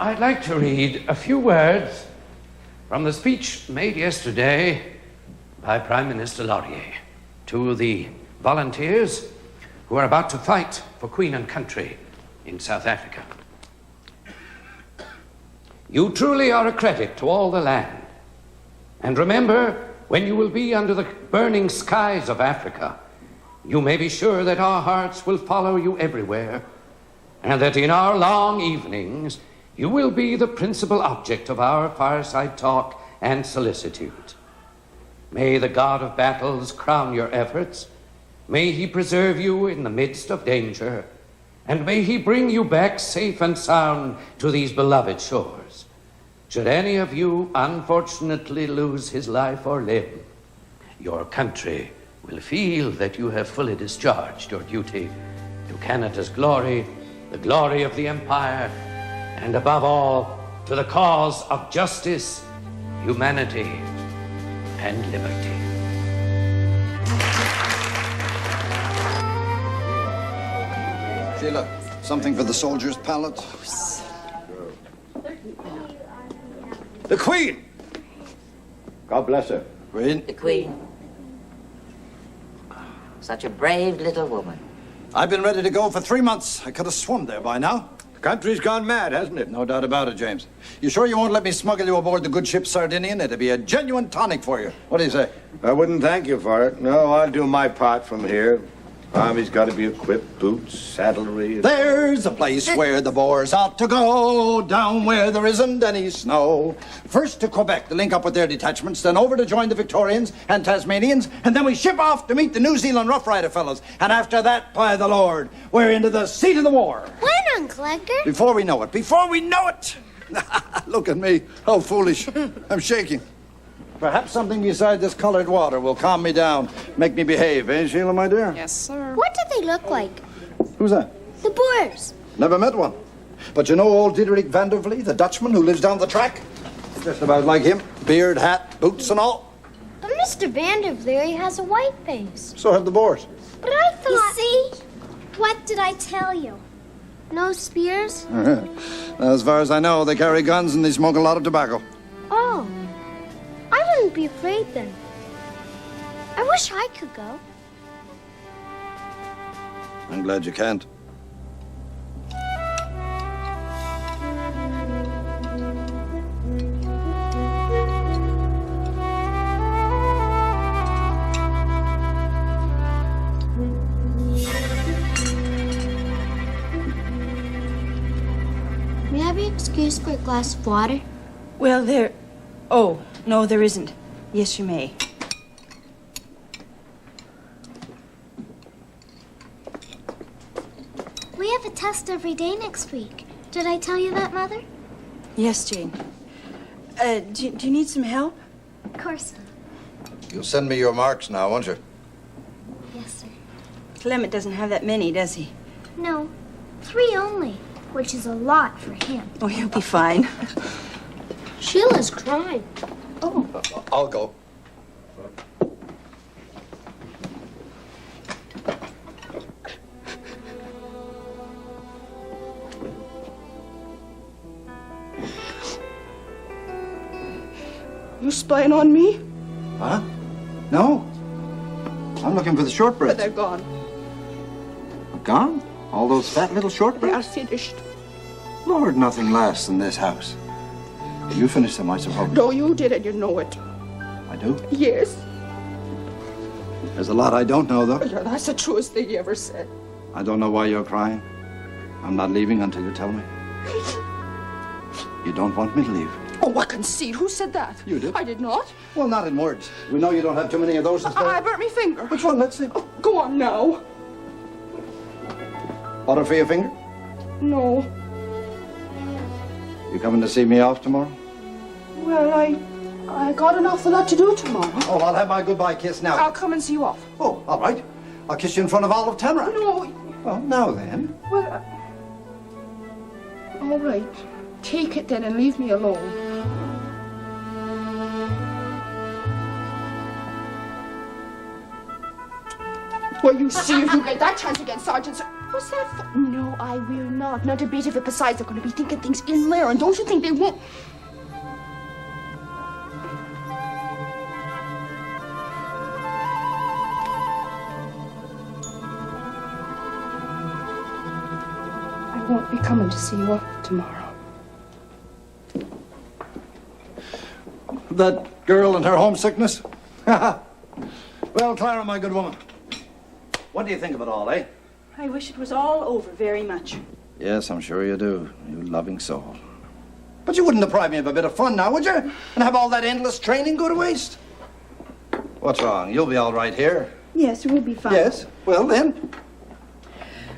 I'd like to read a few words from the speech made yesterday by Prime Minister Laurier to the volunteers who are about to fight for Queen and country in South Africa. You truly are a credit to all the land. And remember, when you will be under the burning skies of Africa, you may be sure that our hearts will follow you everywhere, and that in our long evenings, you will be the principal object of our fireside talk and solicitude. May the God of battles crown your efforts. May he preserve you in the midst of danger, and may he bring you back safe and sound to these beloved shores. Should any of you unfortunately lose his life or limb, your country will feel that you have fully discharged your duty to Canada's glory, the glory of the Empire, and above all, to the cause of justice, humanity, and liberty. Sheila, something for the soldier's palate? The Queen! God bless her. Queen? The Queen. Such a brave little woman. I've been ready to go for 3 months. I could have swum there by now. The country's gone mad, hasn't it? No doubt about it, James. You sure you won't let me smuggle you aboard the good ship Sardinian? It'd be a genuine tonic for you. What do you say? I wouldn't thank you for it. No, I'll do my part from here. Army's got to be equipped, boots, saddlery. There's a place where the Boers ought to go, down where there isn't any snow. First to Quebec to link up with their detachments, then over to join the Victorians and Tasmanians, and then we ship off to meet the New Zealand Rough Rider fellows. And after that, by the Lord, we're into the seat of the war. When, Uncle Edgar? Before we know it. Before we know it! Look at me. How foolish. I'm shaking. Perhaps something beside this colored water will calm me down, make me behave, eh, Sheila, my dear? Yes, sir. What do they look like? Who's that? The Boers. Never met one. But you know old Diederik van der Vlie, the Dutchman who lives down the track? Just about like him. Beard, hat, boots and all. But Mr. van der Vlie has a white face. So have the Boers. But I thought... You see? What did I tell you? No spears? As far as I know, they carry guns and they smoke a lot of tobacco. Oh. I wouldn't be afraid then. I wish I could go. I'm glad you can't. May I be excused for a glass of water? Well, there... Oh, no, there isn't. Yes, you may. We have a test every day next week. Did I tell you that, Mother? Yes, Jane. Do you need some help? Of course not. You'll send me your marks now, won't you? Yes, sir. Clement doesn't have that many, does he? No, 3 only, which is a lot for him. Oh, he'll be fine. Sheila's crying. Oh. I'll go. You spying on me? Huh? No. I'm looking for the shortbreads. But they're gone. Gone? All those fat little They shortbreads? are finished. Lord, nothing lasts in this house. You finished them, I suppose. No, you did and you know it. I do? Yes. There's a lot I don't know, though. Yeah, that's the truest thing you ever said. I don't know why you're crying. I'm not leaving until you tell me. You don't want me to leave. Oh, what conceit? Who said that? You did. I did not. Well, not in words. We know you don't have too many of those to spare. I burnt my finger. Which one? Let's see. Oh, go on now. Butter for your finger? No. You coming to see me off tomorrow? Well, I got an awful lot to do tomorrow. Oh, I'll have my goodbye kiss now. I'll come and see you off. Oh, all right. I'll kiss you in front of all of Tannery. No. Well, now then. Well, all right. Take it then and leave me alone. Well, you see if you get that chance again, Sergeant. What's that for? No, I will not. Not a bit of it. Besides, they're going to be thinking things in there, and don't you think they won't? I won't be coming to see you tomorrow. That girl and her homesickness? Well, Clara, my good woman, what do you think of it all, eh? I wish it was all over very much. Yes, I'm sure you do, you loving soul. But you wouldn't deprive me of a bit of fun now, would you? And have all that endless training go to waste? What's wrong? You'll be all right here. Yes, we'll be fine. Yes? Well, then.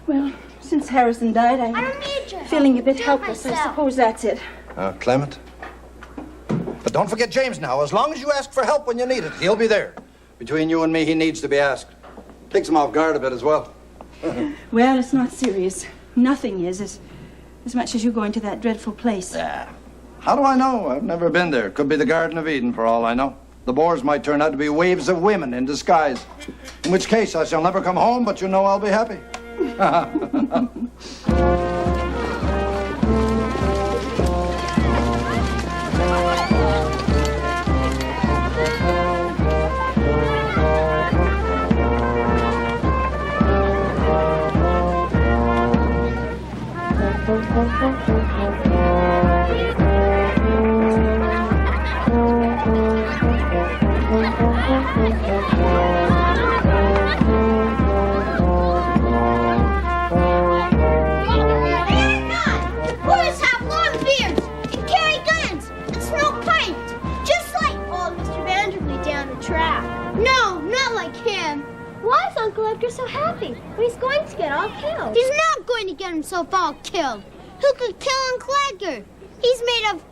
Well, since Harrison died, I don't need your feeling a help. bit Do it helpless. I myself. suppose that's it. Clement? But don't forget James now. As long as you ask for help when you need it, he'll be there. Between you and me, he needs to be asked. Takes him off guard a bit as well. Well, it's not serious. Nothing is, as much as you going to that dreadful place. Yeah. How do I know? I've never been there. Could be the Garden of Eden for all I know. The Boers might turn out to be waves of women in disguise. In which case, I shall never come home, but you know I'll be happy. Boys have long beards and carry guns and smoke pipes, just like old Mr. Vanderbilt down the track. No, not like him. Why is Uncle Edgar so happy? He's going to get all killed. He's not going to get himself all killed. Who could kill Uncle Edgar? He's made of...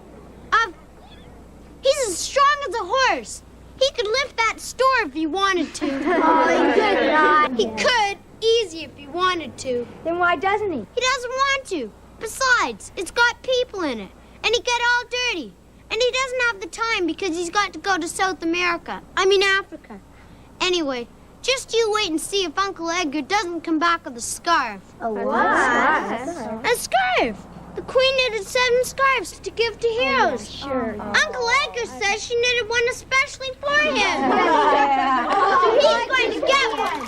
He's as strong as a horse. He could lift that store if he wanted to. Oh, he could not. He could, easy if he wanted to. Then why doesn't he? He doesn't want to. Besides, it's got people in it, and he get all dirty. And he doesn't have the time because he's got to go to South America. Africa. Anyway, just you wait and see if Uncle Edgar doesn't come back with a scarf. A what? A scarf. The Queen knitted 7 scarves to give to heroes. Sure. Uncle Edgar says she knitted one especially for him. He's going to get one.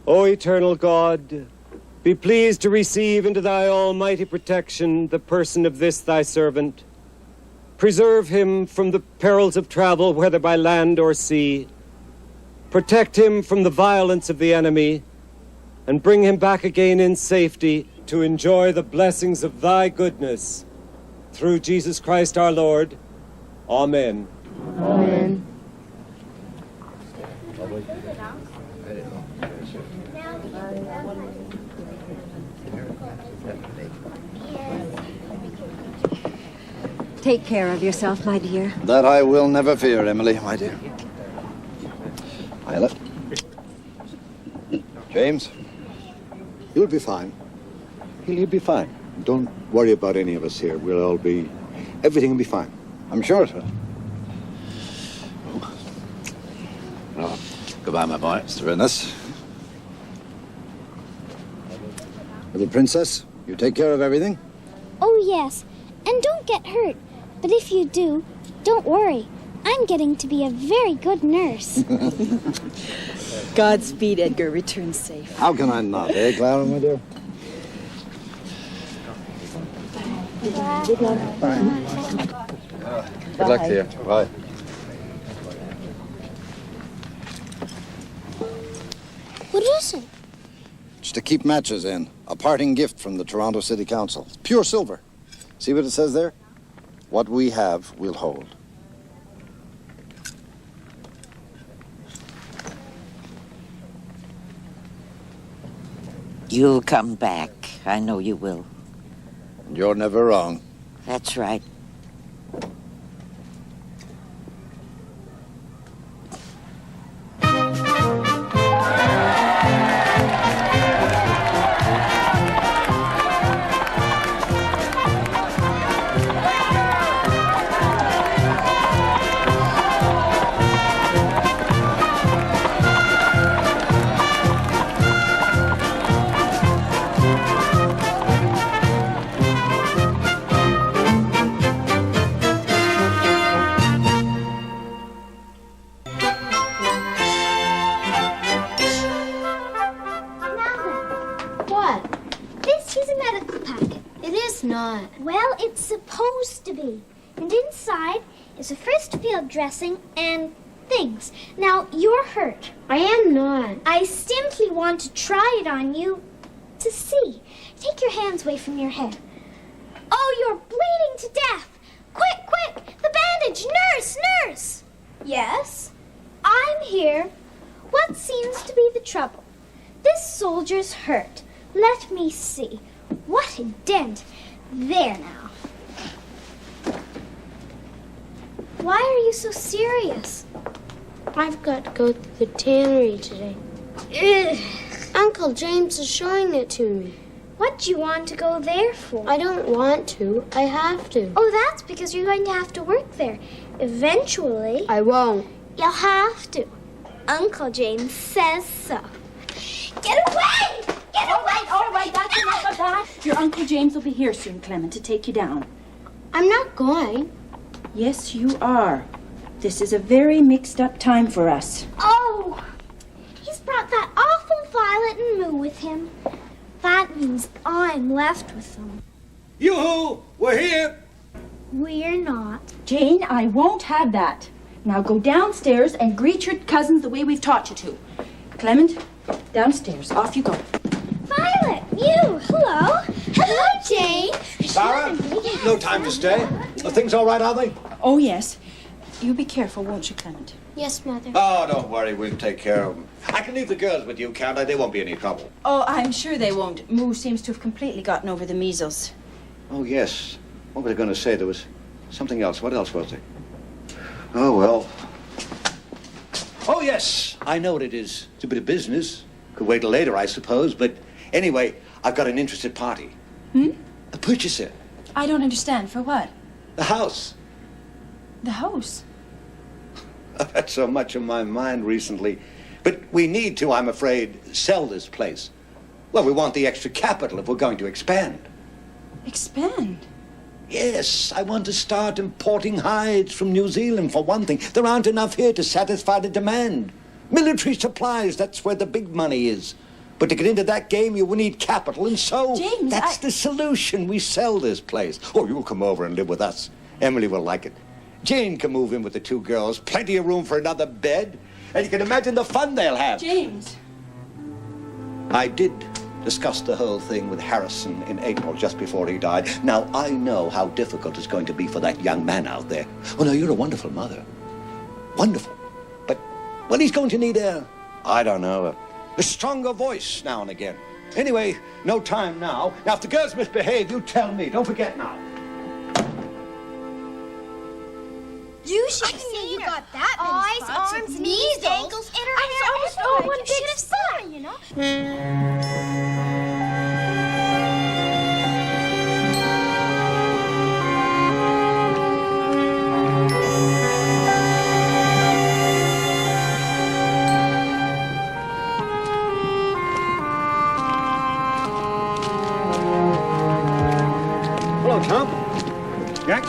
O eternal God, be pleased to receive into thy almighty protection the person of this thy servant. Preserve him from the perils of travel, whether by land or sea. Protect him from the violence of the enemy, and bring him back again in safety to enjoy the blessings of thy goodness. Through Jesus Christ our Lord. Amen. Amen. Take care of yourself, my dear. That I will never fear, Emily, my dear. Violet. James. You'll be fine. He'll be fine. Don't worry about any of us here. We'll all be... Everything will be fine. I'm sure it will. Oh, goodbye, my boy. Mr. Innes. Little princess, you take care of everything? Oh, yes. And don't get hurt. But if you do, don't worry. I'm getting to be a very good nurse. Godspeed, Edgar. Return safe. How can I not, eh, Clara, my dear? Good luck. Good luck to you. Bye. What is it? It's to keep matches in. A parting gift from the Toronto City Council. It's pure silver. See what it says there? What we have, we'll hold. You'll come back. I know you will. And you're never wrong. That's right. Well, it's supposed to be. And inside is a first field dressing and things. Now, you're hurt. I am not. I simply want to try it on you to see. Take your hands away from your head. Oh, you're bleeding to death. Quick, quick, the bandage. Nurse, nurse. Yes? I'm here. What seems to be the trouble? This soldier's hurt. Let me see. What a dent. There now. Why are you so serious? I've got to go to the tannery today. Ugh. Uncle James is showing it to me. What do you want to go there for? I don't want to. I have to. Oh, that's because you're going to have to work there. Eventually. I won't. You'll have to. Uncle James says so. Get away! Get away! All right, that's enough of that. Your Uncle James will be here soon, Clement, to take you down. I'm not going. Yes, you are. This is a very mixed-up time for us. Oh! He's brought that awful Violet and Moo with him. That means I'm left with them. Yoo-hoo! We're here! We're not. Jane, I won't have that. Now go downstairs and greet your cousins the way we've taught you to. Clement, downstairs. Off you go. Violet, you! Hello! Hello, Jane! Sarah, no time to stay. Are things all right, are they? Oh, yes. You be careful, won't you, Clement? Yes, Mother. Oh, don't worry. We'll take care of them. I can leave the girls with you, can't I? They won't be any trouble. Oh, I'm sure they won't. Moo seems to have completely gotten over the measles. Oh, yes. What was I going to say? There was something else. What else was there? Oh, well. Oh, yes. I know what it is. It's a bit of business. Could wait till later, I suppose. But anyway, I've got an interested party. A purchaser. I don't understand. For what? The house. The house? I've had so much on my mind recently. But we need to, I'm afraid, sell this place. Well, we want the extra capital if we're going to expand. Expand? Yes, I want to start importing hides from New Zealand, for one thing. There aren't enough here to satisfy the demand. Military supplies, that's where the big money is. But to get into that game, you will need capital, and so... James, that's the solution. We sell this place. Oh, you'll come over and live with us. Emily will like it. Jane can move in with the two girls. Plenty of room for another bed. And you can imagine the fun they'll have. James. I did discuss the whole thing with Harrison in April, just before he died. Now, I know how difficult it's going to be for that young man out there. Oh, no, you're a wonderful mother. Wonderful. But, well, he's going to need I don't know, a stronger voice now and again. Anyway, no time now. Now, if the girls misbehave, you tell me. Don't forget now. You should have seen you got that many spots. Eyes, arms, knees, ankles, and her hair. almost all one You should have seen her, you know. Hello, Tom. Jack?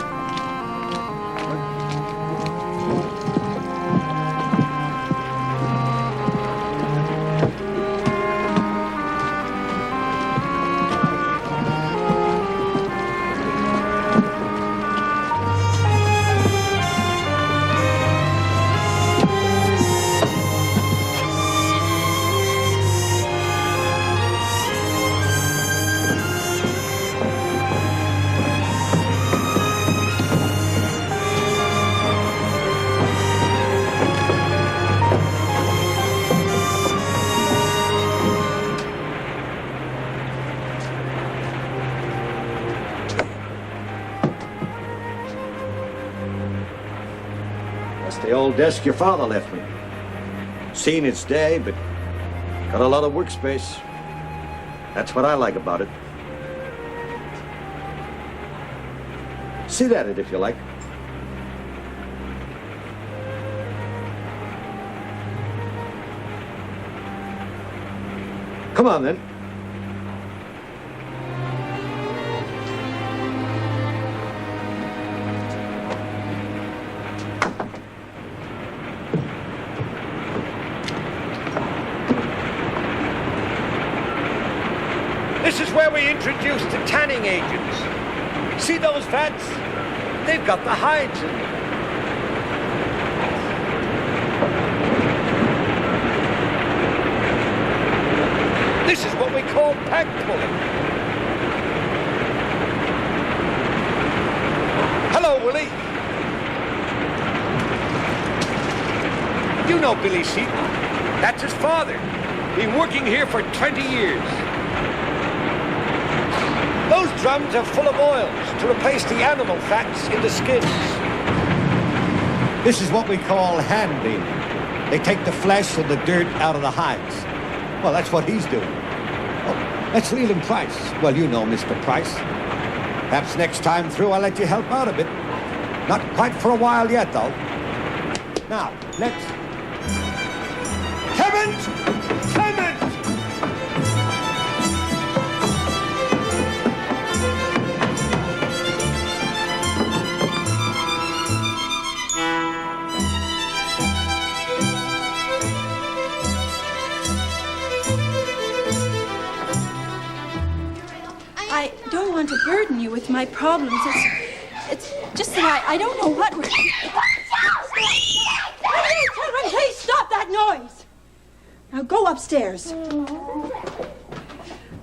The old desk your father left me. Seen its day, but got a lot of workspace. That's what I like about it. Sit at it if you like. Come on, then. This is where we introduce the tanning agents. See those vats? They've got the hides in them. This is what we call pack pulling. Hello, Willie. You know Billy Seaton. That's his father. Been working here for 20 years. Those drums are full of oils to replace the animal fats in the skins. This is what we call hand beating. They take the flesh and the dirt out of the hides. Well, that's what he's doing. Oh, that's Leland Price. Well, you know Mr. Price. Perhaps next time through I'll let you help out a bit. Not quite for a while yet, though. Now, let's... Clement! Clement! I don't want to burden you with my problems. It's just that I don't know what we're... Children, please stop that noise! Now go upstairs.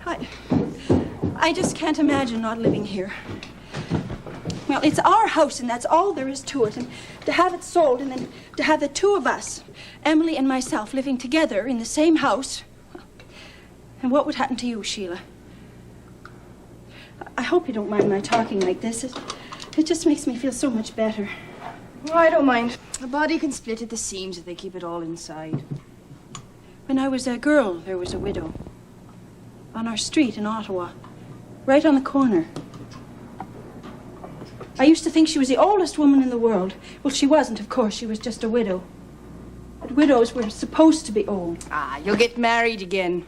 I just can't imagine not living here. Well, it's our house, and that's all there is to it. And to have it sold, and then to have the two of us, Emily and myself, living together in the same house. And what would happen to you, Sheila? I hope you don't mind my talking like this. It just makes me feel so much better. Oh, I don't mind. A body can split at the seams if they keep it all inside. When I was a girl, there was a widow. On our street in Ottawa. Right on the corner. I used to think she was the oldest woman in the world. Well, she wasn't, of course. She was just a widow. But widows were supposed to be old. Ah, you'll get married again.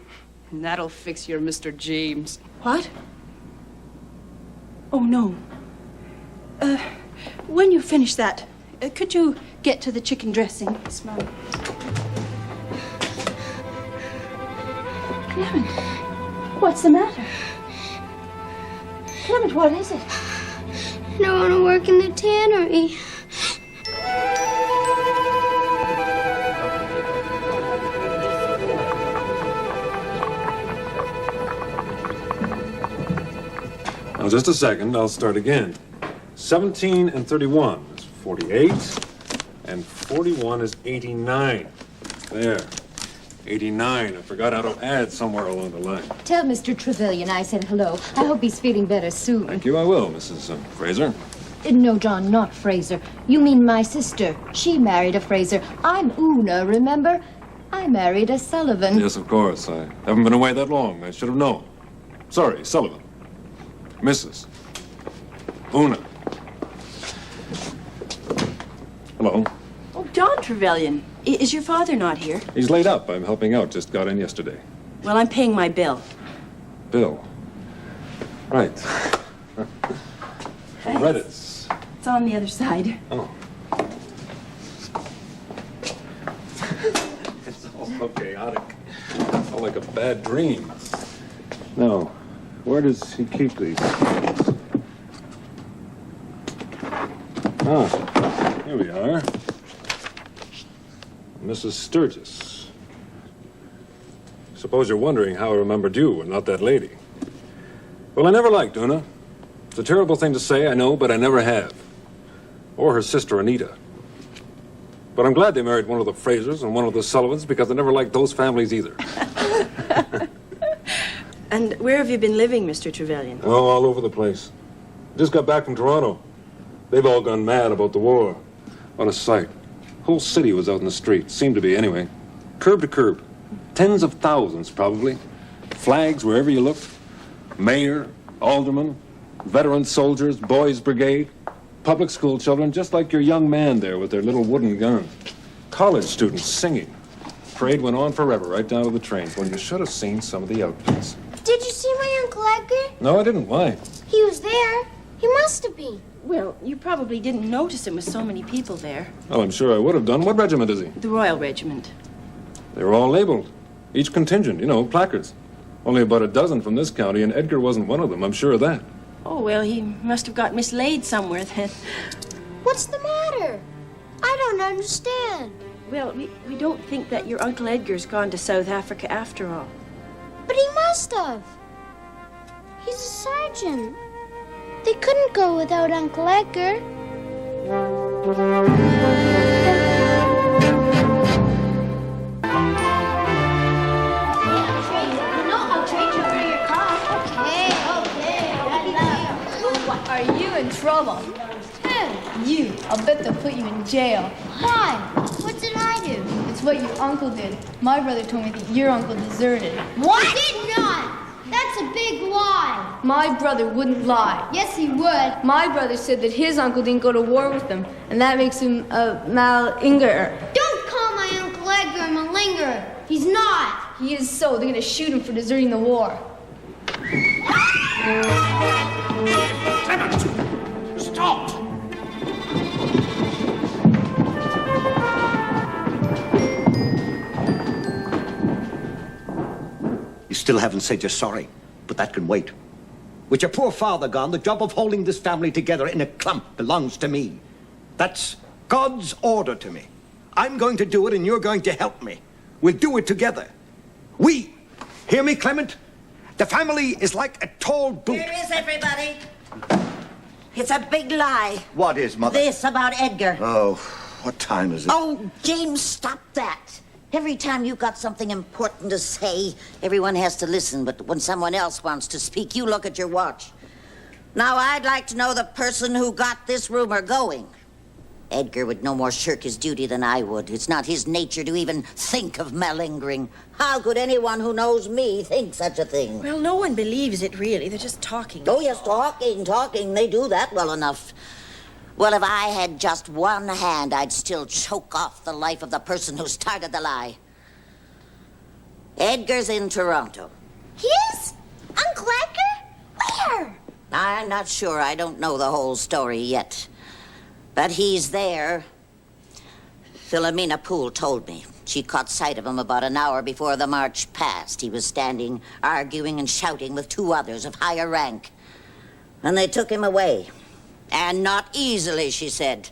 And that'll fix your Mr. James. What? Oh, no. When you finish that, could you get to the chicken dressing? Yes, Mom. Clement, what's the matter? Clement, what is it? I don't want to work in the tannery. Now, just a second, I'll start again. 17 and 31 is 48, and 41 is 89. There. 89. I forgot how to add somewhere along the line. Tell Mr. Trevelyan I said hello. I hope he's feeling better soon. Thank you, I will, Mrs. Fraser. No, John, not Fraser. You mean my sister. She married a Fraser. I'm Una, remember? I married a Sullivan. Yes, of course. I haven't been away that long. I should have known. Sorry, Sullivan. Mrs. Una. Hello. Oh, John Trevelyan. Is your father not here? He's laid up. I'm helping out. Just got in yesterday. Well, I'm paying my bill. Bill. Right. Credits. It's on the other side. Oh. It's all so chaotic. It's all like a bad dream. Now, where does he keep these? Ah, here we are. Mrs. Sturgis. Suppose you're wondering how I remembered you and not that lady. Well, I never liked Una. It's a terrible thing to say, I know, but I never have. Or her sister, Anita. But I'm glad they married one of the Frasers and one of the Sullivans, because I never liked those families either. And where have you been living, Mr. Trevelyan? Oh, all over the place. Just got back from Toronto. They've all gone mad about the war. What a sight. Whole city was out in the street. Seemed to be, anyway. Curb to curb. Tens of thousands, probably. Flags wherever you looked. Mayor, alderman, veteran soldiers, boys' brigade, public school children, just like your young man there with their little wooden gun. College students singing. Parade went on forever, right down to the trains, when you should have seen some of the outfits. Did you see my Uncle Edgar? No, I didn't. Why? He was there. He must have been. Well, you probably didn't notice him with so many people there. Well, I'm sure I would have done. What regiment is he? The Royal Regiment. They were all labeled. Each contingent, placards. Only about a dozen from this county, and Edgar wasn't one of them, I'm sure of that. Oh, well, he must have got mislaid somewhere then. What's the matter? I don't understand. Well, we don't think that your Uncle Edgar's gone to South Africa after all. But he must have. He's a sergeant. They couldn't go without Uncle Edgar. Are you in trouble? Who? You. I'll bet they'll put you in jail. Why? What did I do? It's what your uncle did. My brother told me that your uncle deserted. What? He did not. That's a big lie. My brother wouldn't lie. Yes, he would. My brother said that his uncle didn't go to war with them, and that makes him a malingerer. Don't call my Uncle Edgar a malingerer. He's not. He is so. They're going to shoot him for deserting the war. Stop! You still haven't said you're sorry, but that can wait. With your poor father gone, the job of holding this family together in a clump belongs to me. That's God's order to me. I'm going to do it, and you're going to help me. We'll do it together. We, hear me, Clement? The family is like a tall boot. Where is everybody? It's a big lie. What is, Mother? This about Edgar. Oh, what time is it? Oh, James, stop that. Every time you've got something important to say, everyone has to listen. But when someone else wants to speak, you look at your watch. Now, I'd like to know the person who got this rumor going. Edgar would no more shirk his duty than I would. It's not his nature to even think of malingering. How could anyone who knows me think such a thing? Well, no one believes it, really. They're just talking. Oh, yes, talking. They do that well enough. Well, if I had just one hand, I'd still choke off the life of the person who started the lie. Edgar's in Toronto. He is? Uncle Edgar? Where? I'm not sure. I don't know the whole story yet. But he's there. Philomena Poole told me. She caught sight of him about an hour before the march passed. He was standing, arguing and shouting with two others of higher rank. And they took him away. And not easily, she said.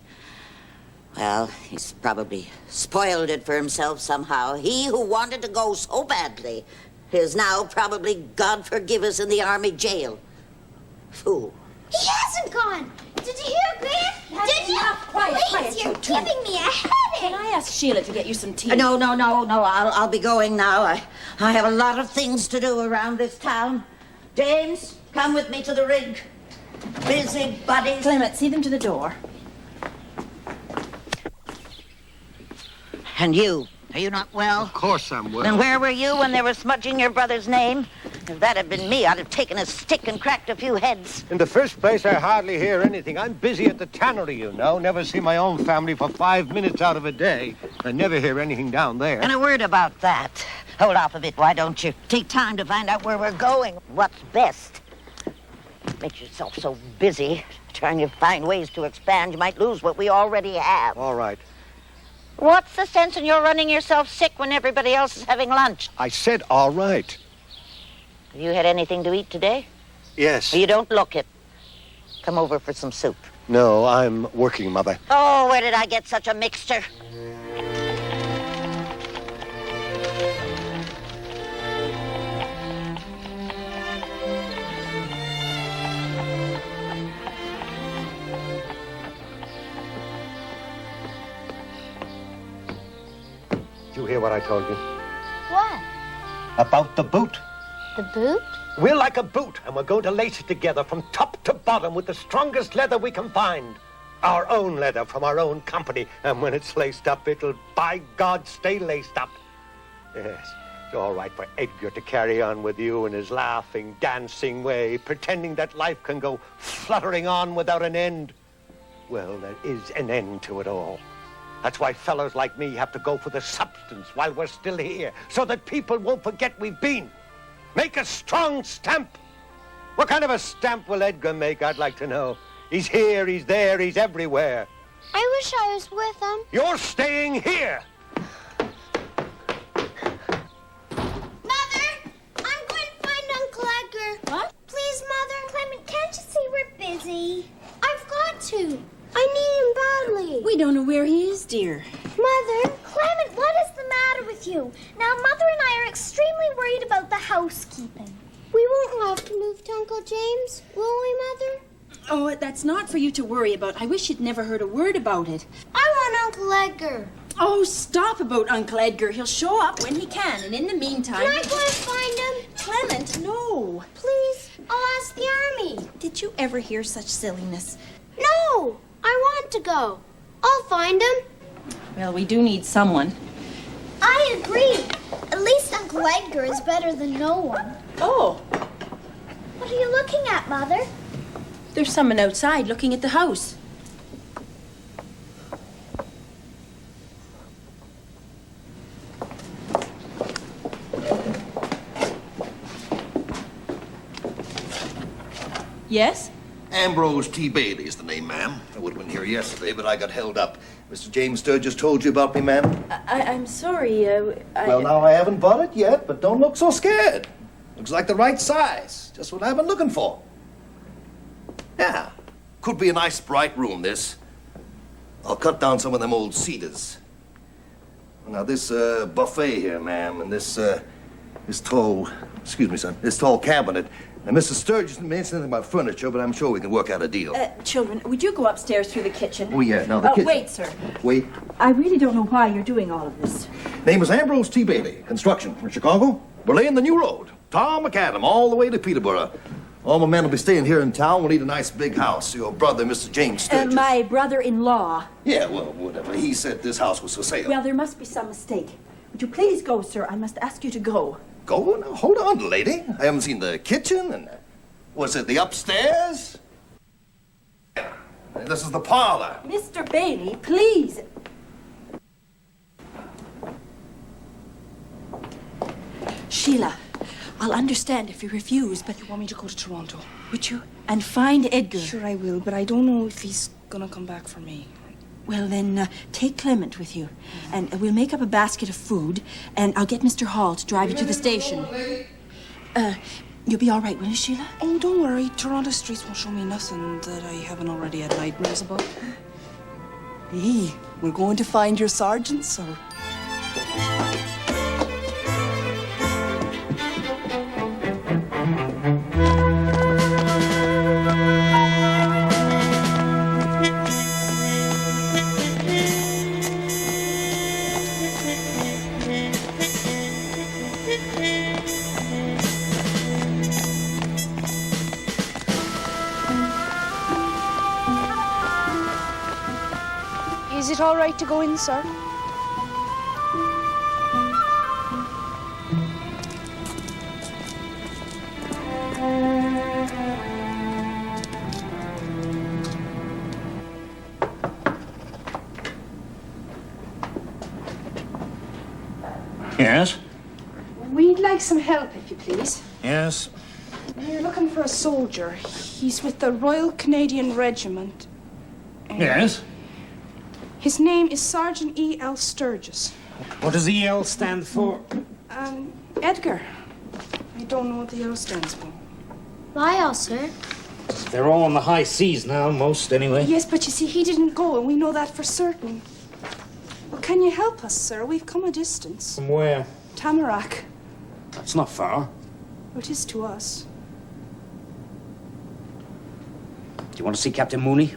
Well, he's probably spoiled it for himself somehow. He who wanted to go so badly is now probably, God forgive us, in the army jail. Fool. He hasn't gone. Did you hear, Grant? Did you? Quiet, Please, you're you two. giving me a headache. Can I ask Sheila to get you some tea? No. I'll be going now. I have a lot of things to do around this town. James, come with me to the rig. Busy buddies. Clement, see them to the door. And you, are you not well? Of course I'm well. Then where were you when they were smudging your brother's name? If that had been me, I'd have taken a stick and cracked a few heads. In the first place, I hardly hear anything. I'm busy at the tannery, you know. Never see my own family for 5 minutes out of a day. I never hear anything down there. And a word about that. Hold off a bit, why don't you? Take time to find out where we're going. What's best. Makes yourself so busy trying to find ways to expand, you might lose what we already have. All right. What's the sense in your running yourself sick when everybody else is having lunch? I said all right. Have you had anything to eat today? Yes. You don't look it. Come over for some soup. No, I'm working, Mother. Oh, where did I get such a mixture? Did you hear what I told you? What? About the boot. The boot? We're like a boot, and we're going to lace it together from top to bottom with the strongest leather we can find. Our own leather from our own company. And when it's laced up, it'll, by God, stay laced up. Yes, it's all right for Edgar to carry on with you in his laughing, dancing way, pretending that life can go fluttering on without an end. Well, there is an end to it all. That's why fellows like me have to go for the substance while we're still here, so that people won't forget we've been. Make a strong stamp. What kind of a stamp will Edgar make, I'd like to know? He's here, he's there, he's everywhere. I wish I was with him. You're staying here. Mother, I'm going to find Uncle Edgar. What? Please, Mother. Clement, can't you see see. I've got to. I need him badly. We don't know where he is, dear. Mother, Clement, what is the matter with you? Now, Mother and I are extremely worried about the housekeeping. We won't have to move to Uncle James, will we, Mother? Oh, that's not for you to worry about. I wish you'd never heard a word about it. I want Uncle Edgar. Oh, stop about Uncle Edgar. He'll show up when he can, and in the meantime... Can I go and find him? Clement, no. Please, I'll ask the army. Did you ever hear such silliness? No, I want to go. I'll find him. Well, we do need someone. I agree. At least Uncle Edgar is better than no one. Oh. What are you looking at, Mother? There's someone outside looking at the house. Yes? Ambrose T. Bailey is the name, ma'am. I would have been here yesterday, but I got held up. Mr. James Sturgis told you about me, ma'am? I'm sorry. Well, now, I haven't bought it yet, but don't look so scared. Looks like the right size. Just what I've been looking for. Yeah. Could be a nice, bright room, this. I'll cut down some of them old cedars. Now, this buffet here, ma'am, and this tall... Excuse me, son. This tall cabinet... And Mr. Sturgis didn't mention anything about furniture, but I'm sure we can work out a deal. Children, would you go upstairs through the kitchen? Oh, yeah. Now, the kitchen... Wait, sir. Wait. I really don't know why you're doing all of this. Name is Ambrose T. Bailey. Construction from Chicago. We're laying the new road. Tom McAdam, all the way to Peterborough. All my men will be staying here in town. We'll need a nice big house. Your brother, Mr. James Sturgis. My brother-in-law. Yeah, well, whatever. He said this house was for sale. Well, there must be some mistake. Would you please go, sir? I must ask you to go. Go? Now, hold on, lady. I haven't seen the kitchen and... Was it the upstairs? This is the parlor. Mr. Bailey, please. Sheila, I'll understand if you refuse, but... You want me to go to Toronto? Would you? And find Edgar. Sure I will, but I don't know if he's gonna come back for me. Well, then, take Clement with you. And we'll make up a basket of food, and I'll get Mr. Hall to drive you to the station. You'll be all right, will you, Sheila? Oh, don't worry. Toronto streets won't show me nothing that I haven't already had nightmares about. Hey, we're going to find your sergeant, sir. Is it all right to go in, sir? Yes? We'd like some help, if you please. Yes? We're looking for a soldier. He's with the Royal Canadian Regiment. Yes? His name is Sergeant E.L. Sturgis. What does EL stand for? Edgar. I don't know what the L stands for. Why, all, sir? They're all on the high seas now, most anyway. Yes, but you see, he didn't go, and we know that for certain. Well, can you help us, sir? We've come a distance. From where? Tamarack. That's not far. Well, it is to us. Do you want to see Captain Mooney?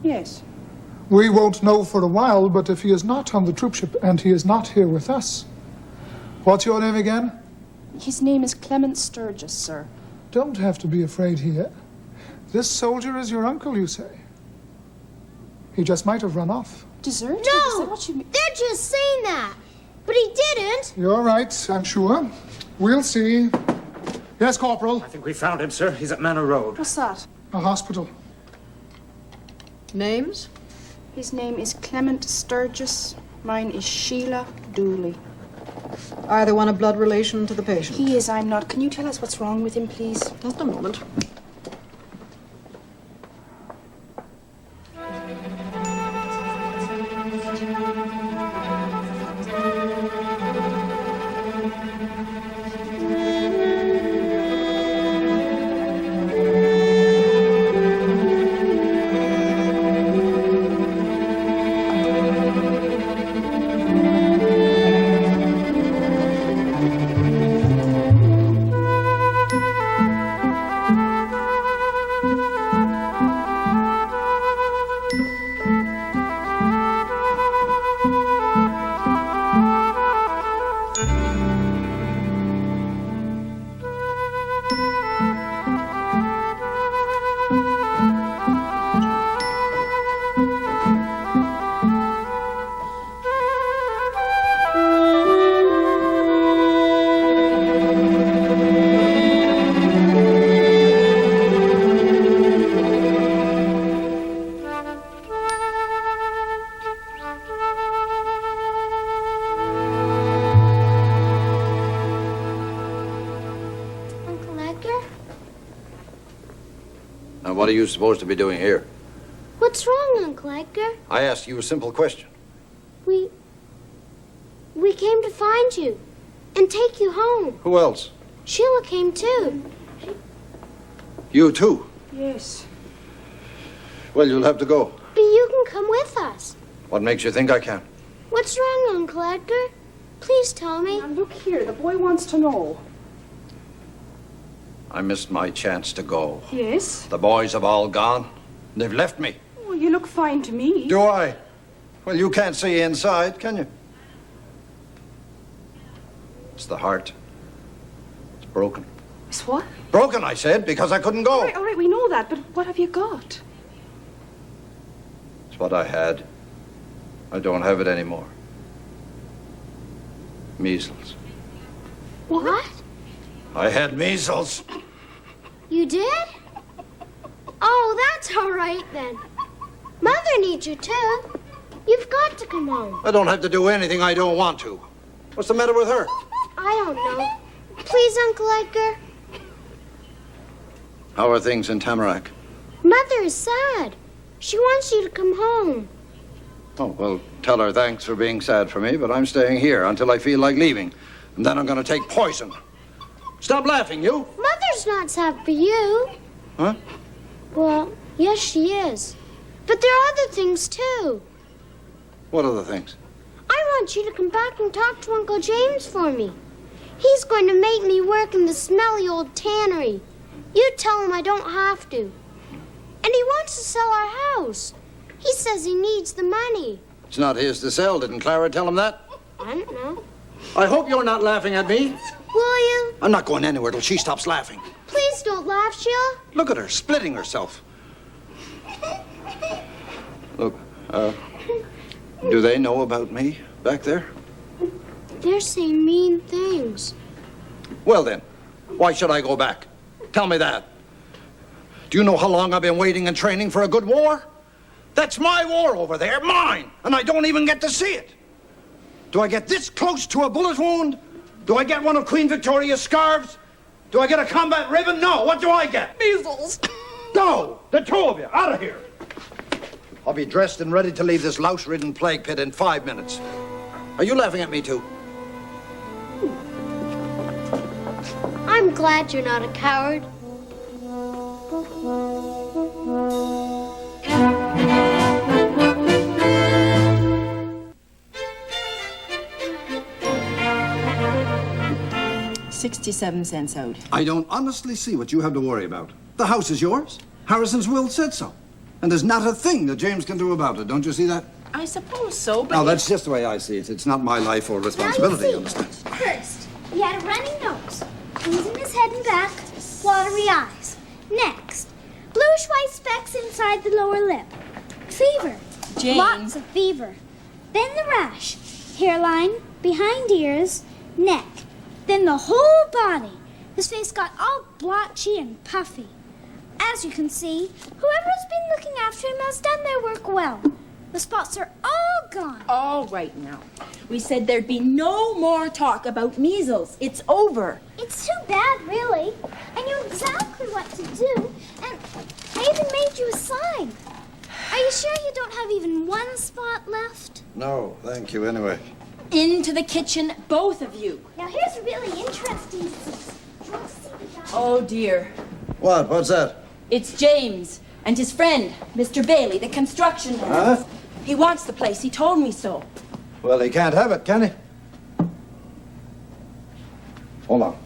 Yes. We won't know for a while, but if he is not on the troopship and he is not here with us... What's your name again? His name is Clement Sturgis, sir. Don't have to be afraid here. This soldier is your uncle, you say? He just might have run off. Deserted? No! Is that what you mean? They're just saying that. But he didn't. You're right, I'm sure. We'll see. Yes, Corporal? I think we found him, sir. He's at Manor Road. What's that? A hospital. Names? His name is Clement Sturgis. Mine is Sheila Dooley. Either one a blood relation to the patient? He is, I'm not. Can you tell us what's wrong with him, please? Just a moment. what are you supposed to be doing here? What's wrong, Uncle Edgar? I asked you a simple question. We came to find you and take you home. Who else? Sheila came too. You too? Yes. Well, you'll have to go. But you can come with us. What makes you think I can? What's wrong, Uncle Edgar? Please tell me. Now, look here, the boy wants to know. I missed my chance to go. Yes? The boys have all gone. They've left me. Well, you look fine to me. Do I? Well, you can't see inside, can you? It's the heart. It's broken. It's what? Broken, I said, because I couldn't go. All right, we know that, but what have you got? It's what I had. I don't have it anymore. Measles. What? I had measles. You did? Oh, that's all right then. Mother needs you too. You've got to come home. I don't have to do anything I don't want to. What's the matter with her? I don't know. Please, Uncle Edgar. How are things in Tamarack? Mother is sad. She wants you to come home. Oh, well, tell her thanks for being sad for me, but I'm staying here until I feel like leaving. And then I'm going to take poison. Stop laughing, you. Mother's not sad for you. Huh? Well, yes, she is. But there are other things, too. What other things? I want you to come back and talk to Uncle James for me. He's going to make me work in the smelly old tannery. You tell him I don't have to. And he wants to sell our house. He says he needs the money. It's not his to sell. Didn't Clara tell him that? I don't know. I hope you're not laughing at me. Will you? I'm not going anywhere till she stops laughing. Please don't laugh, Sheila. Look at her, splitting herself. Look, do they know about me back there? They're saying mean things. Well then, why should I go back? Tell me that. Do you know how long I've been waiting and training for a good war? That's my war over there, mine, and I don't even get to see it. Do I get this close to a bullet wound? Do I get one of Queen Victoria's scarves? Do I get a combat ribbon? No, what do I get? Measles. Go, the two of you, out of here. I'll be dressed and ready to leave this louse-ridden plague pit in 5 minutes. Are you laughing at me, too? I'm glad you're not a coward. $0.67 out. I don't honestly see what you have to worry about. The house is yours. Harrison's will said so. And there's not a thing that James can do about it. Don't you see that? I suppose so, but... No, that's just the way I see it. It's not my life or responsibility, you understand? First, he had a runny nose, freezing his head and back, watery eyes. Next, bluish-white specks inside the lower lip. Fever. Jane. Lots of fever. Then the rash. Hairline, behind ears, neck. Then the whole body. His face got all blotchy and puffy. As you can see, whoever's been looking after him has done their work well. The spots are all gone. All right now. We said there'd be no more talk about measles. It's over. It's too bad, really. I knew exactly what to do, and I even made you a sign. Are you sure you don't have even one spot left? No, thank you anyway. Into the kitchen, both of you. Now here's a really interesting scene. Do you want to see the guy? Oh, dear. What? What's that? It's James and his friend, Mr. Bailey, the construction man. Huh? He wants the place. He told me so. Well, he can't have it, can he? Hold on.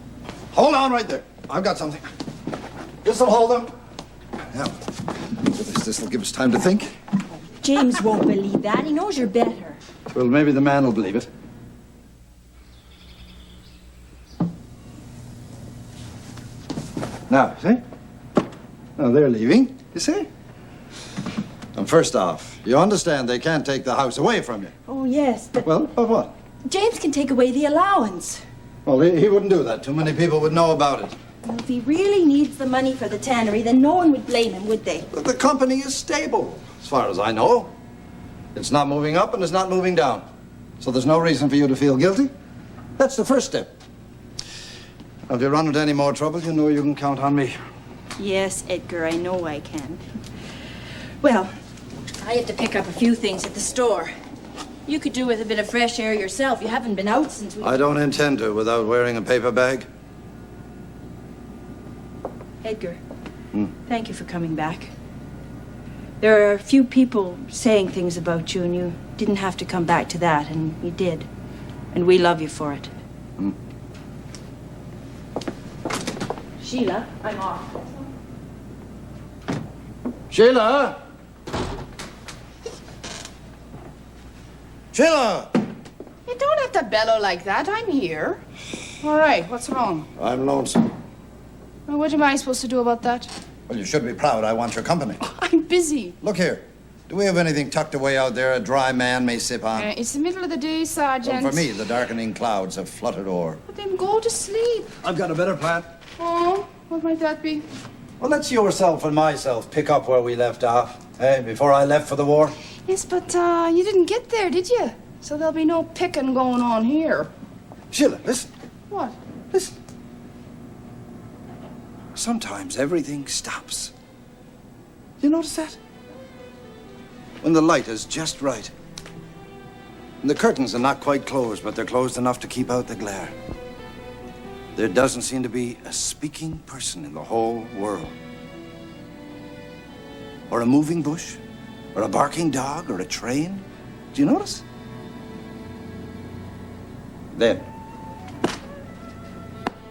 Hold on right there. I've got something. This'll hold them. Now, this'll give us time to think. James won't believe that. He knows you're better. Well, maybe the man will believe it. Now, see? Now, they're leaving, you see? And first off, you understand they can't take the house away from you. Oh, yes, but... Well, but what? James can take away the allowance. Well, he wouldn't do that. Too many people would know about it. Well, if he really needs the money for the tannery, then no one would blame him, would they? But the company is stable, as far as I know. It's not moving up and it's not moving down. So there's no reason for you to feel guilty. That's the first step. Now, if you run into any more trouble, you know you can count on me. Yes, Edgar, I know I can. Well, I had to pick up a few things at the store. You could do with a bit of fresh air yourself. You haven't been out since we... I don't intend to without wearing a paper bag. Edgar, thank you for coming back. There are a few people saying things about you, and you didn't have to come back to that, and you did. And we love you for it. Sheila, I'm off. Sheila! Sheila! You don't have to bellow like that. I'm here. All right, what's wrong? I'm lonesome. Well, what am I supposed to do about that? Well, you should be proud. I want your company. I'm busy. Look here. Do we have anything tucked away out there a dry man may sip on? It's the middle of the day, Sergeant. Well, for me, the darkening clouds have fluttered o'er. But then go to sleep. I've got a better plan. Oh, what might that be? Well, let's yourself and myself pick up where we left off, before I left for the war. Yes, but you didn't get there, did you? So there'll be no picking going on here. Sheila, listen. What? Listen. Sometimes everything stops. You notice that? When the light is just right. And the curtains are not quite closed, but they're closed enough to keep out the glare. There doesn't seem to be a speaking person in the whole world. Or a moving bush, or a barking dog, or a train. Do you notice? Then,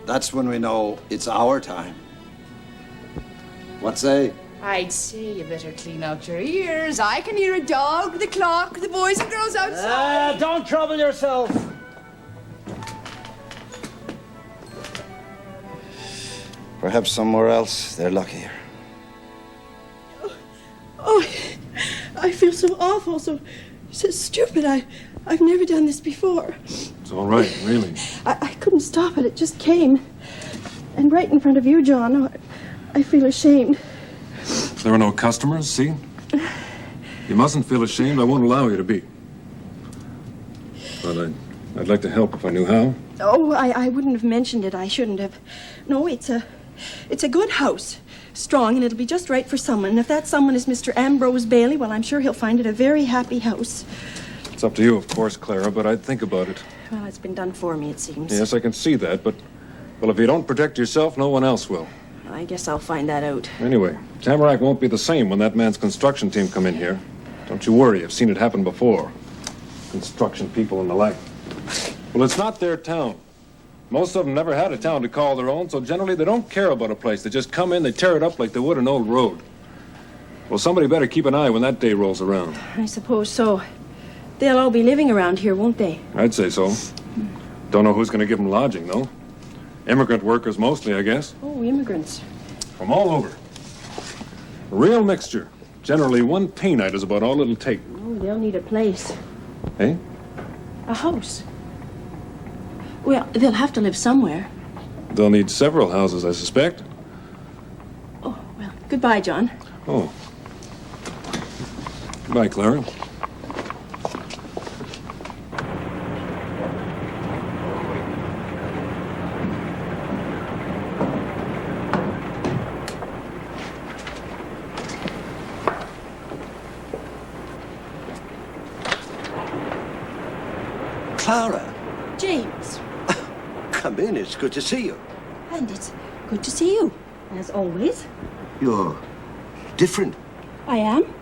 that's when we know it's our time. What say? I'd say you better clean out your ears. I can hear a dog, the clock, the boys and girls outside. Don't trouble yourself. Perhaps somewhere else they're luckier. Oh, I feel so awful, so stupid. I've never done this before. It's all right, really. I couldn't stop it. It just came. And right in front of you, John. I feel ashamed. There are no customers, see? You mustn't feel ashamed. I won't allow you to be. But I'd like to help if I knew how. Oh, I wouldn't have mentioned it. I shouldn't have. No, it's a good house. Strong, and it'll be just right for someone. And if that someone is Mr. Ambrose Bailey, well, I'm sure he'll find it a very happy house. It's up to you, of course, Clara, but I'd think about it. Well, it's been done for me, it seems. Yes, I can see that, but, well, if you don't protect yourself, no one else will. I guess I'll find that out. Anyway, Tamarack won't be the same when that man's construction team come in here. Don't you worry, I've seen it happen before. Construction people and the like. Well, it's not their town. Most of them never had a town to call their own, so generally they don't care about a place. They just come in, they tear it up like they would an old road. Well, somebody better keep an eye when that day rolls around. I suppose so. They'll all be living around here, won't they? I'd say so. Don't know who's going to give them lodging, though. Immigrant workers mostly, I guess. Oh, immigrants. From all over. A real mixture. Generally, one pay night is about all it'll take. Oh, they'll need a place. Eh? A house. Well, they'll have to live somewhere. They'll need several houses, I suspect. Oh, well, goodbye, John. Oh. Goodbye, Clara. Clara. James. Come in, it's good to see you. And it's good to see you, as always. You're different. I am?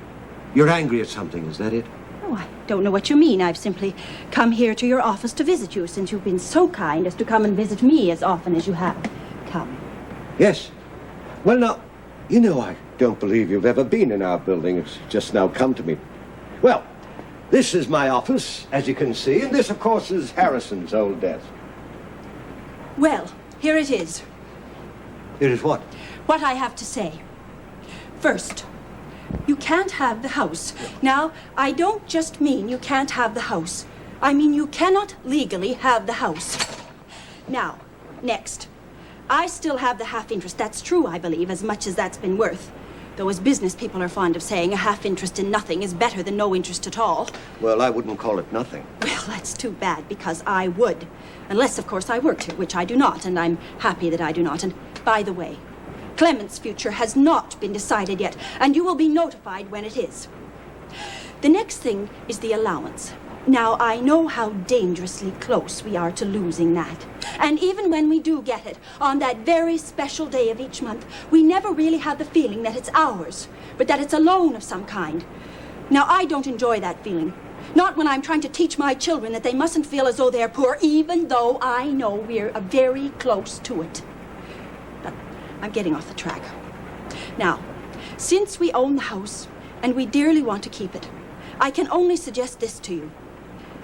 You're angry at something, is that it? Oh, I don't know what you mean. I've simply come here to your office to visit you, since you've been so kind as to come and visit me as often as you have come. Yes. Well, now, you know, I don't believe you've ever been in our building. It's just now come to me. Well, this is my office, as you can see, and this, of course, is Harrison's old desk. Well, here it is. It is what? What I have to say. First, you can't have the house. Now, I don't just mean you can't have the house. I mean you cannot legally have the house. Now, next. I still have the half interest. That's true, I believe, as much as that's been worth. Though as business people are fond of saying, a half interest in nothing is better than no interest at all. Well, I wouldn't call it nothing. Well, that's too bad, because I would. Unless, of course, I worked here, which I do not, and I'm happy that I do not. And by the way, Clement's future has not been decided yet, and you will be notified when it is. The next thing is the allowance. Now, I know how dangerously close we are to losing that. And even when we do get it, on that very special day of each month, we never really have the feeling that it's ours, but that it's a loan of some kind. Now, I don't enjoy that feeling. Not when I'm trying to teach my children that they mustn't feel as though they're poor, even though I know we're very close to it. But I'm getting off the track. Now, since we own the house, and we dearly want to keep it, I can only suggest this to you.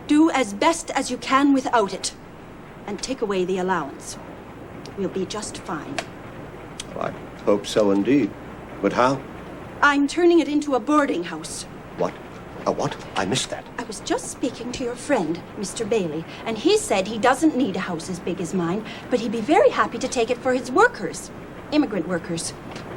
Do as best as you can without it, and take away the allowance. We'll be just fine. I hope so indeed. But how? I'm turning it into a boarding house. What? A what? I missed that. I was just speaking to your friend, Mr. Bailey, and he said he doesn't need a house as big as mine, but he'd be very happy to take it for his workers, immigrant workers.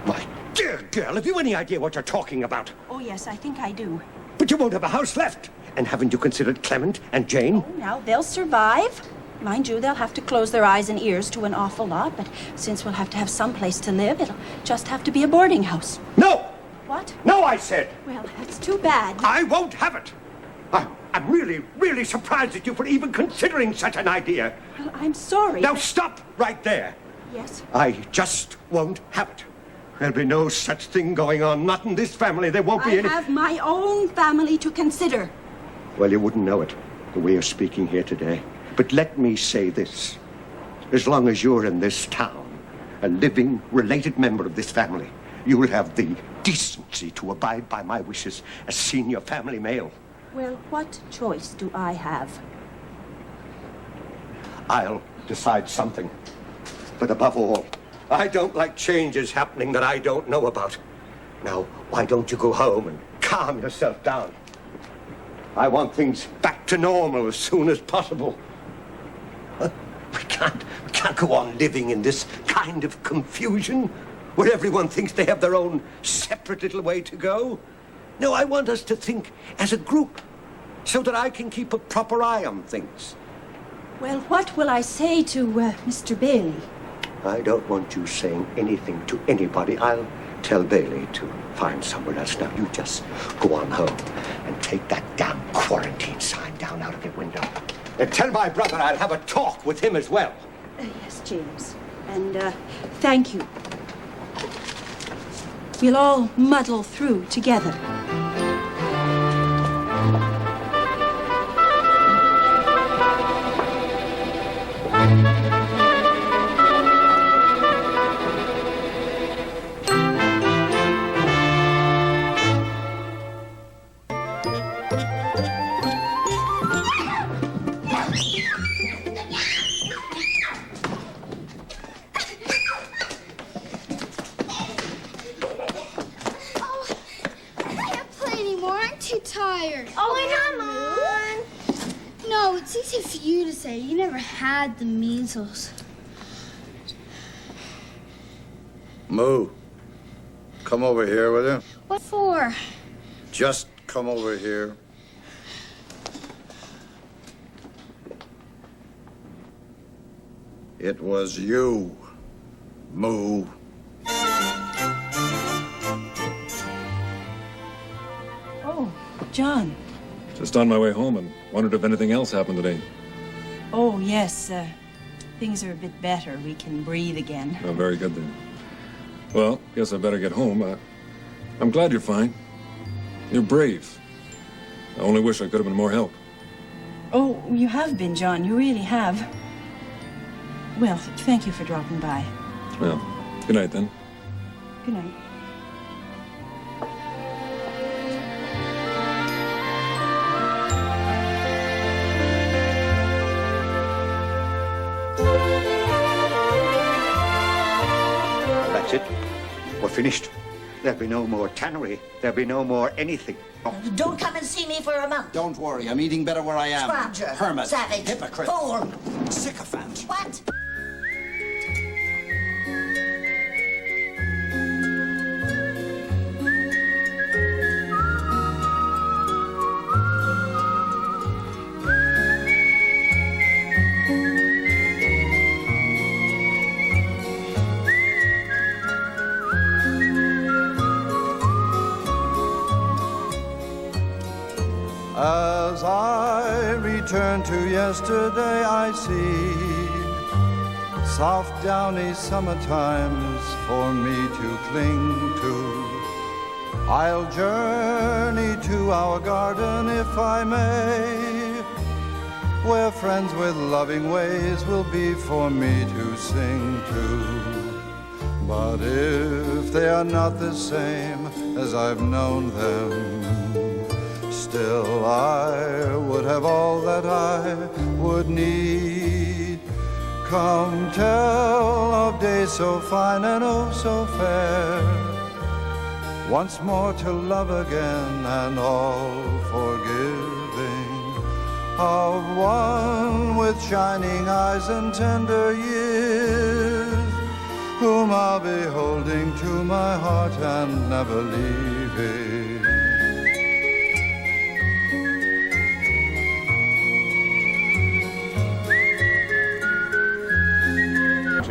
My dear girl, have you any idea what you're talking about? Oh, yes, I think I do. But you won't have a house left. And haven't you considered Clement and Jane? Oh, now, they'll survive. Mind you, they'll have to close their eyes and ears to an awful lot, but since we'll have to have some place to live, it'll just have to be a boarding house. No! What? No, I said! Well, that's too bad. I won't have it! I'm really, really surprised at you for even considering such an idea. Well, I'm sorry. Now stop right there. Yes? I just won't have it. There'll be no such thing going on. Not in this family. There won't be any... I have my own family to consider. Well, you wouldn't know it, the way you're speaking here today. But let me say this. As long as you're in this town, a living, related member of this family, you will have the decency to abide by my wishes as senior family male. Well, what choice do I have? I'll decide something. But above all, I don't like changes happening that I don't know about. Now, why don't you go home and calm yourself down? I want things back to normal as soon as possible. We can't go on living in this kind of confusion where everyone thinks they have their own separate little way to go. No, I want us to think as a group so that I can keep a proper eye on things. Well, what will I say to Mr. Bailey? I don't want you saying anything to anybody. I'll tell Bailey to find somewhere else. Now, you just go on home and take that damn quarantine sign down out of the window. And tell my brother I'll have a talk with him as well. Yes, James. And thank you. We'll all muddle through together. You never had the measles. Moo, come over here, will you? What for? Just come over here. It was you, Moo. Oh, John. Just on my way home and wondered if anything else happened today. Oh, yes. Things are a bit better. We can breathe again. Oh, very good then. Well, guess I better get home. I'm glad you're fine. You're brave. I only wish I could have been more help. Oh, you have been, John. You really have. Well, thank you for dropping by. Well, good night then. Good night. That's it. We're finished. There'll be no more tannery. There'll be no more anything. Oh. Don't come and see me for a month. Don't worry, I'm eating better where I am. Scrounger. Hermit. Savage. Hypocrite. Fool. Sycophant. What? As I return to yesterday, I see soft downy summertimes for me to cling to. I'll journey to our garden if I may, where friends with loving ways will be for me to sing to. But if they are not the same as I've known them, still I would have all that I would need. Come tell of days so fine and oh so fair, once more to love again and all forgiving, of one with shining eyes and tender years, whom I'll be holding to my heart and never leaving.